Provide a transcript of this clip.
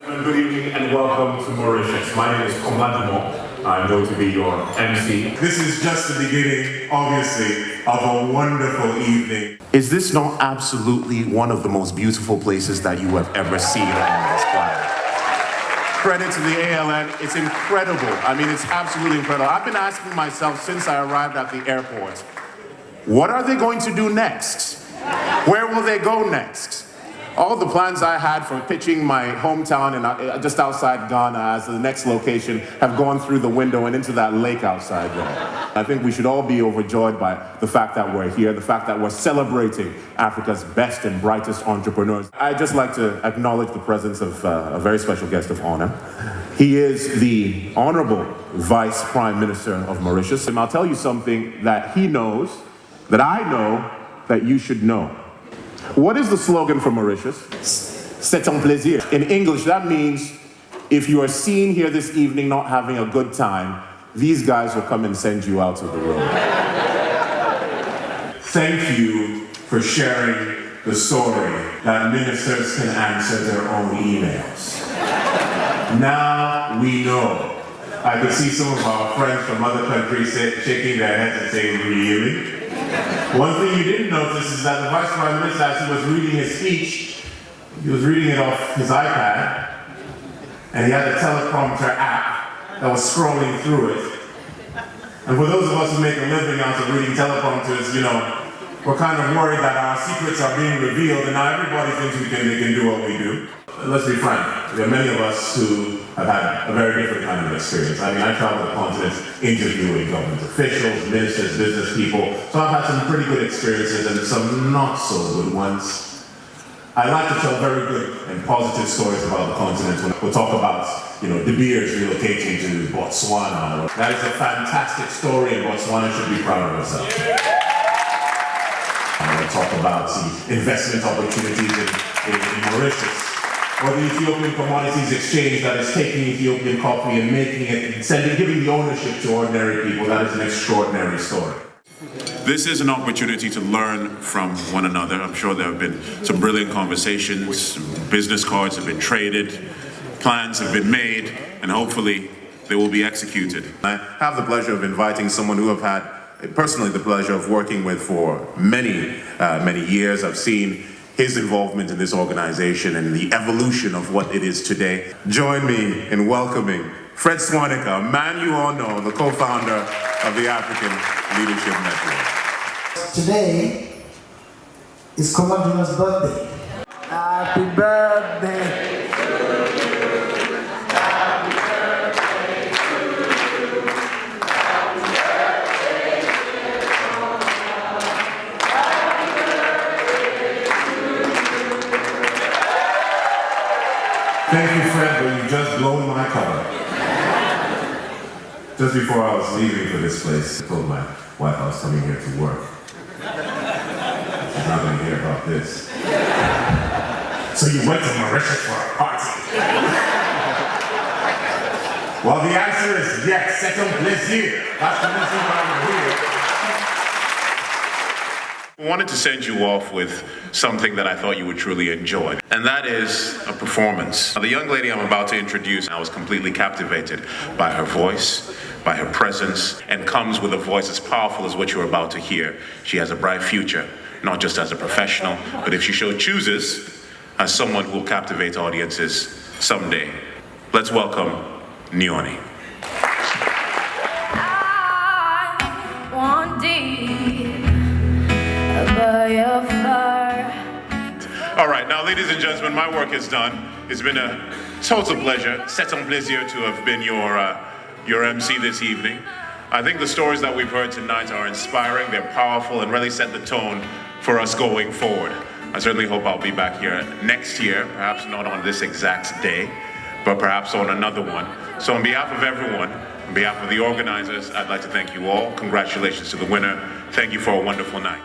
Good evening and welcome to Mauritius. My name is Komla Dumor. I'm going to be your MC. This is just the beginning, obviously, of a wonderful evening. Is this not absolutely one of the most beautiful places that you have ever seen on this planet? Credit to the ALN, it's incredible. I mean, it's absolutely incredible. I've been asking myself since I arrived at the airport, what are they going to do next? Where will they go next? All the plans I had for pitching my hometown and just outside Ghana as the next location have gone through the window and into that lake outside there. I think we should all be overjoyed by the fact that we're here, the fact that we're celebrating Africa's best and brightest entrepreneurs. I'd just like to acknowledge the presence of a very special guest of honor. He is the Honorable Vice Prime Minister of Mauritius. And I'll tell you something that he knows, that I know, that you should know. What is the slogan for Mauritius? C'est un plaisir. In English, that means if you are seen here this evening not having a good time, these guys will come and send you out of the room. Thank you for sharing the story that ministers can answer their own emails. Now we know. I could see some of our friends from other countries shaking their heads and saying, really? One thing you didn't notice is that the Vice Prime Minister, as he was reading his speech, he was reading it off his iPad, and he had a teleprompter app that was scrolling through it. And for those of us who make a living out of reading teleprompters, you know, we're kind of worried that our secrets are being revealed, and now everybody thinks they can do what we do. Let's be frank, there are many of us who have had a very different kind of experience. I mean, I traveled the continent interviewing government officials, ministers, business people, so I've had some pretty good experiences and some not so good ones. I like to tell very good and positive stories about the continent. We'll talk about, you know, De Beers relocating to Botswana. That is a fantastic story, and Botswana should be proud of herself. We'll talk about the investment opportunities in Mauritius, or the Ethiopian Commodities Exchange that is taking Ethiopian coffee and making it, giving the ownership to ordinary people. That is an extraordinary story. This is an opportunity to learn from one another. I'm sure there have been some brilliant conversations, business cards have been traded, plans have been made, and hopefully they will be executed. I have the pleasure of inviting someone who I've had personally the pleasure of working with for many years. I've seen his involvement in this organization and the evolution of what it is today. Join me in welcoming Fred Swanica, a man you all know, the co-founder of the African Leadership Network. Today is Komla Dumor's birthday. Happy birthday. Thank you, Fred, but you just blown my cover. Just before I was leaving for this place, I told my wife I was coming here to work. She's not going to hear about this. So you went to Mauritius for a party? Well, the answer is yes, c'est un plaisir. That's the reason why I'm here. I wanted to send you off with something that I thought you would truly enjoy, and that is a performance. The young lady I'm about to introduce, I was completely captivated by her voice, by her presence, and comes with a voice as powerful as what you're about to hear. She has a bright future, not just as a professional, but if she so chooses, as someone who will captivate audiences someday. Let's welcome Nioni. All right, now ladies and gentlemen, my work is done. It's been a total pleasure, c'est un plaisir to have been your MC this evening. I think the stories that we've heard tonight are inspiring, they're powerful, and really set the tone for us going forward. I certainly hope I'll be back here next year, perhaps not on this exact day, but perhaps on another one. So on behalf of everyone, on behalf of the organizers, I'd like to thank you all. Congratulations to the winner. Thank you for a wonderful night.